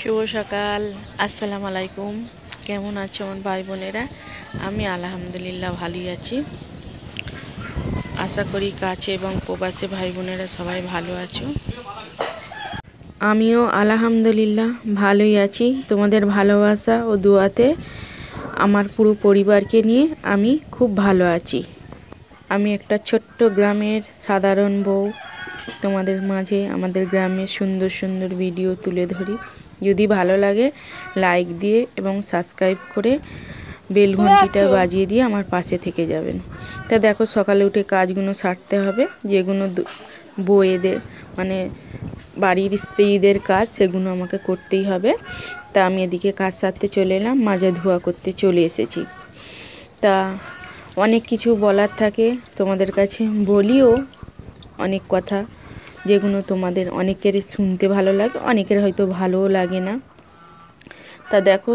শুভ সকাল, আসসালামু আলাইকুম। কেমন আছো আমার ভাই বোনেরা? আমি আলহামদুলিল্লাহ ভালোই আছি। আশা করি কাছে এবং প্রবাসে ভাই বোনেরা সবাই ভালো আছো। আমিও আলহামদুলিল্লাহ ভালোই আছি। তোমাদের ভালোবাসা ও দোয়াতে আমার পুরো পরিবারকে নিয়ে আমি খুব ভালো আছি। আমি একটা ছোট্ট গ্রামের সাধারণ বউ, তোমাদের মাঝে আমাদের গ্রামের সুন্দর সুন্দর ভিডিও তুলে ধরি। যদি ভালো লাগে লাইক দিয়ে এবং সাবস্ক্রাইব করে বেল ঘন্টিটা বাজিয়ে দিয়ে আমার পাশে থেকে যাবেন। তা দেখো, সকালে উঠে কাজগুলো সারতে হবে, যেগুলো বউয়েদের মানে বাড়ির স্ত্রীদের কাজ, সেগুলো আমাকে করতেই হবে। তা আমি এদিকে কাজ সারতে চলে এলাম, মাজা ধোয়া করতে চলে এসেছি। তা অনেক কিছু বলার থাকে, তোমাদের কাছে বলিও অনেক কথা, যেগুলো তোমাদের অনেকের শুনতে ভালো লাগে, অনেকের হয়তো ভালোও লাগে না। তা দেখো,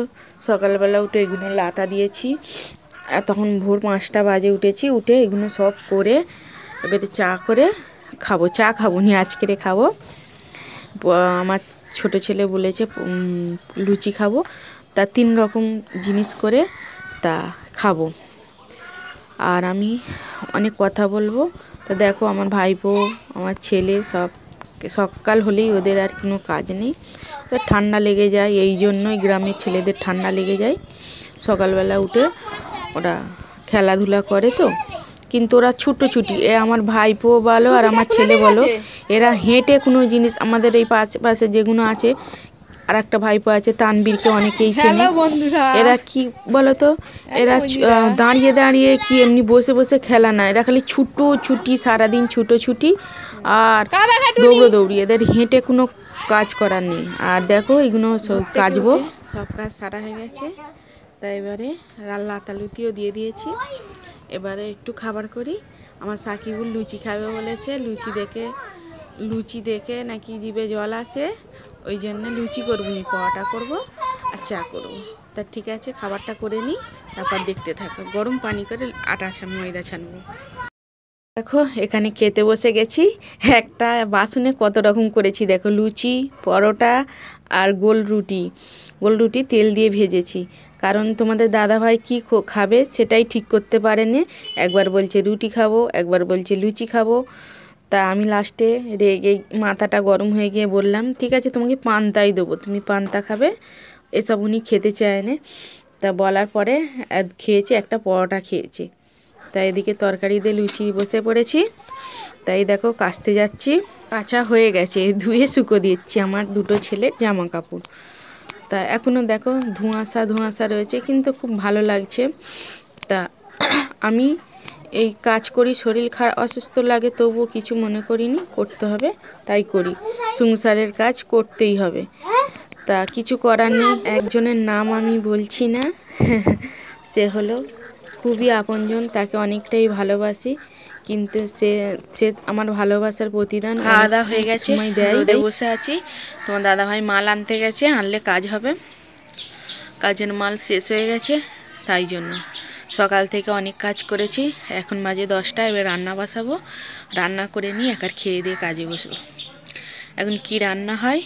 সকালবেলা উঠে এগুলো লাতা দিয়েছি, তখন ভোর 5টা বাজে উঠেছি। উঠে এগুলো সব করে এবারে চা করে খাবো। চা খাবো নি, আজকে খাবো। আমার ছোট ছেলে বলেছে লুচি খাবো, তা 3 রকম জিনিস করে তা খাবো। আর আমি অনেক কথা বলবো। তো দেখো, আমার ভাইপো আমার ছেলে সকাল হলেই ওদের আর কোনো কাজ নেই, তো ঠান্ডা লেগে যায়। এই জন্যই গ্রামের ছেলেদের ঠান্ডা লেগে যায়। সকালবেলা উঠে ওরা খেলাধুলা করে, তো কিন্তু ওরা ছুটোছুটি, আমার ভাইপো বলো আর আমার ছেলে বলো, এরা হেঁটে কোনো জিনিস, আমাদের এই পাশে যেগুলো আছে, আর একটা ভাইপো আছে তানবীরকে অনেকেই চেনে। এরা কি বলতো, এরা দাঁড়িয়ে দাঁড়িয়ে কি এমনি বসে বসে খেলা না, এরা খালি ছুটোছুটি, সারাদিন ছুটোছুটি আর দৌড়ি, এদের হেঁটে কোনো কাজ করার নেই। আর দেখো, এগুলো সব কাচবো, সব কাজ সারা হয়ে গেছে। তাই এবারে লাতালুতিও দিয়ে দিয়েছি। এবারে একটু খাবার করি। আমার সাকিবুল লুচি খাবে বলেছে, লুচি দেখে নাকি জিভে জল আসে, ওই জন্য লুচি করবো নি, পরোটা করবো আর চা করবো। তা ঠিক আছে, খাবারটা করে নিই, তারপর দেখতে থাকো। গরম পানি করে ময়দা ছানবো। দেখো, এখানে খেতে বসে গেছি। একটা বাসনে কত রকম করেছি দেখো, লুচি, পরোটা আর গোল রুটি তেল দিয়ে ভেজেছি। কারণ তোমাদের দাদাভাই কি খাবে সেটাই ঠিক করতে পারেনি। একবার বলছে রুটি খাবো, একবার বলছে লুচি খাবো। তা আমি লাস্টে রেগে মাথাটা গরম হয়ে গিয়ে বললাম, ঠিক আছে তোমাকে পান্তাই দেবো, তুমি পান্তা খাবে। এসব উনি খেতে চায় না। তা বলার পরে খেয়েছে, একটা পরোটা খেয়েছে। তাই এদিকে তরকারি দিয়ে লুচি বসে পড়েছি। তাই দেখো, কাচতে যাচ্ছি। কাঁচা হয়ে গেছে, ধুয়ে শুকো দিচ্ছি আমার দুটো ছেলের জামা কাপড়। তা এখনও দেখো ধোঁয়াশা রয়েছে, কিন্তু খুব ভালো লাগছে। তা আমি এই কাজ করি, শরীর খারাপ অসুস্থ লাগে তবুও কিছু মনে করিনি, করতে হবে তাই করি। সংসারের কাজ করতেই হবে, তা কিছু করার নেই। একজনের নাম আমি বলছি না, সে হলো খুবই আপনজন, তাকে অনেকটাই ভালোবাসি, কিন্তু সে আমার ভালোবাসার প্রতিদান। খাওয়া দাওয়া হয়ে গেছে, সময় দেয়, বসে আছি। তোমার দাদাভাই মাল আনতে গেছে, আনলে কাজ হবে। কাজের মাল শেষ হয়ে গেছে, তাই জন্য সকাল থেকে অনেক কাজ করেছি। এখন বাজে 10টা, এবার রান্না বসাবো। রান্না করে নিয়ে একার খেয়ে দিয়ে কাজে বসবো। এখন কি রান্না হয়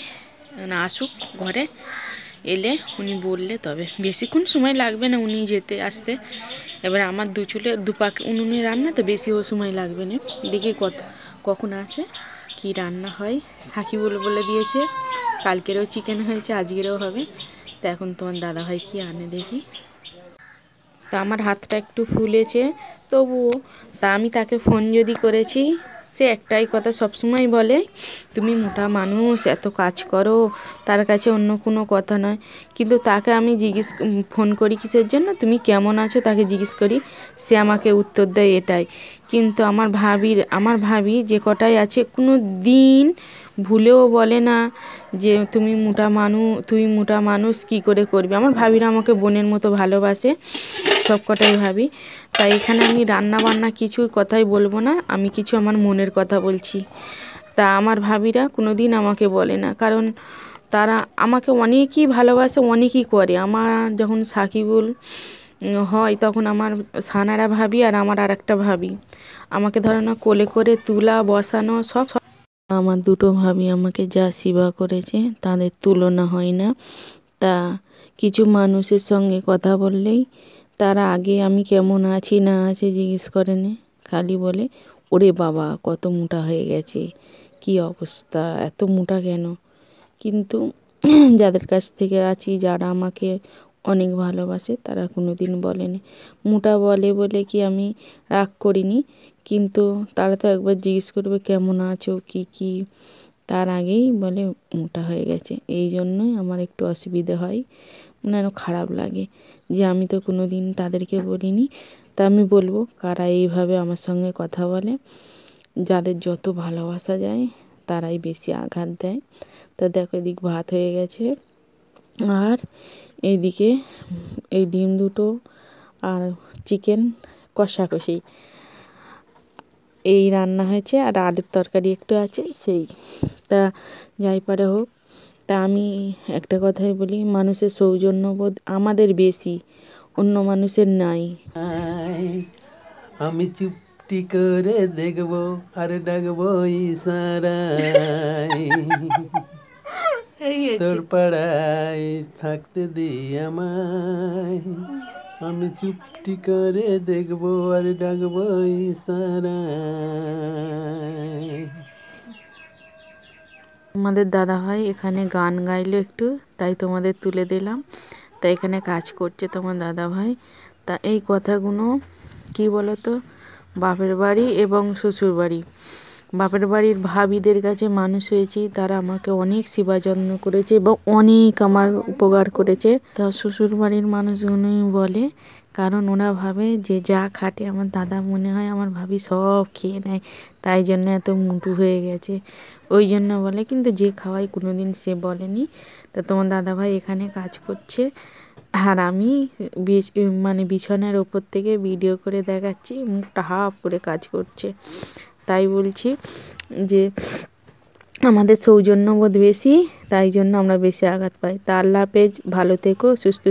না, আসুক ঘরে, এলে উনি বললে তবে। বেশিক্ষণ সময় লাগবে না উনি যেতে আসতে। এবার আমার দুপাক উনুনে রান্না, তো বেশিও সময় লাগবে না। দেখি কখন আসে, কি রান্না হয়। সাকিবুল বলে দিয়েছে কালকেরও চিকেন হয়েছে, আজকেরও হবে। তা এখন তোমার দাদাভাই কি আনে দেখি। তা আমার হাতটা একটু ফুলেছে তবুও, তা আমি তাকে ফোন যদি করেছি, সে একটাই কথা সবসময় বলে, তুমি মোটা মানুষ, এত কাজ করো, তার কাছে অন্য কোনো কথা নয়। কিন্তু তাকে আমি ফোন করি কিসের জন্য, তুমি কেমন আছো তাকে জিজ্ঞেস করি, সে আমাকে উত্তর দেয় এটাই। কিন্তু আমার ভাবি যে কটাই আছে, কোনো দিন ভুলেও বলে না যে তুই মোটা মানুষ কি করে করবি। আমার ভাবিরা আমাকে বোনের মতো ভালোবাসে, সব কটাই ভাবি। তাই এখানে আমি রান্না বান্না কিছুর কথাই বলবো না, আমি কিছু আমার মনের কথা বলছি। তা আমার ভাবিরা কোনো দিন আমাকে বলে না, কারণ তারা আমাকে অনেকই ভালোবাসে, অনেকই করে। আমার যখন সাকিবুল হয় তখন আমার সানারা ভাবি আর আমার আর একটা ভাবি আমাকে ধরো না কোলে করে তোলা বসানো সব আমার দুটো ভাবি আমাকে যা সেবা করেছে তাদের তুলনা হয় না। তা কিছু মানুষের সঙ্গে কথা বললেই তারা আগে আমি কেমন আছি না আছি জিজ্ঞেস করে না, খালি বলে ওরে বাবা কত মোটা হয়ে গেছে, কি অবস্থা, এত মোটা কেন। কিন্তু যাদের কাছ থেকে আছি, যারা আমাকে অনেক ভালোবাসে, তারা কোনো দিন বলেনি। মোটা বলে বলে কি আমি রাগ করিনি, কিন্তু তারা তো একবার জিজ্ঞেস করবে কেমন আছো কি, তার আগেই বলে মোটা হয়ে গেছে। এই জন্যই আমার একটু অসুবিধে হয়, যেন খারাপ লাগে যে আমি তো কোনো দিন তাদেরকে বলিনি। তা আমি বলবো কারা এইভাবে আমার সঙ্গে কথা বলে, যাদের যত ভালোবাসা যায় তারাই বেশি আঘাত দেয়। তা দেখো এদিক ভাত হয়ে গেছে, আর এইদিকে এই ডিম দুটো আর চিকেন কষাকষি এই রান্না হয়েছে, আর আলুর তরকারি একটু আছে সেই। তা যাই পারে হোক, তা আমি একটা কথাই বলি, মানুষের সৌজন্যবোধ আমাদের বেশি, অন্য মানুষের নাই। আমি চুপটি করে দেখবো আর ডাকবো ইশারায়, তোর পাড়ায় থাকতে দে আমায়। আমি চুপটি করে দেখবো আর ডাকবো ইশারায়। আমাদের দাদাভাই এখানে গান গাইলো একটু, তাই তোমাদের তুলে দিলাম। তাই এখানে কাজ করছে তোমার দাদাভাই। তা এই কথাগুলো কি বলো তো, বাপের বাড়ি এবং শ্বশুর বাড়ি, বাপের বাড়ির ভাবিদের কাছে মানুষ হয়েছি, তারা আমাকে অনেক সেবা যত্ন করেছে এবং অনেক আমার উপকার করেছে। তা শ্বশুর বাড়ির মানুষগুলোই বলে, কারণ ওরা ভাবে যে যা খাটে আমার দাদা মনে হয় আমার ভাবি সব খেয়ে নেয়, তাই জন্য এত মোটু হয়ে গেছে, ওই জন্য বলে। কিন্তু যে খাওয়াই কোনো দিন সে বলেনি। তা তোমার দাদাভাই এখানে কাজ করছে, আর আমি মানে বিছানার ওপর থেকে ভিডিও করে দেখাচ্ছি, মুখটা হাফ করে কাজ করছে। তাই বলছি যে আমাদের সৌজন্যবোধ বেশি, তাই জন্য আমরা বেশি আঘাত পাই। তা আল্লাহ হাফেজ, ভালো থেকো, সুস্থ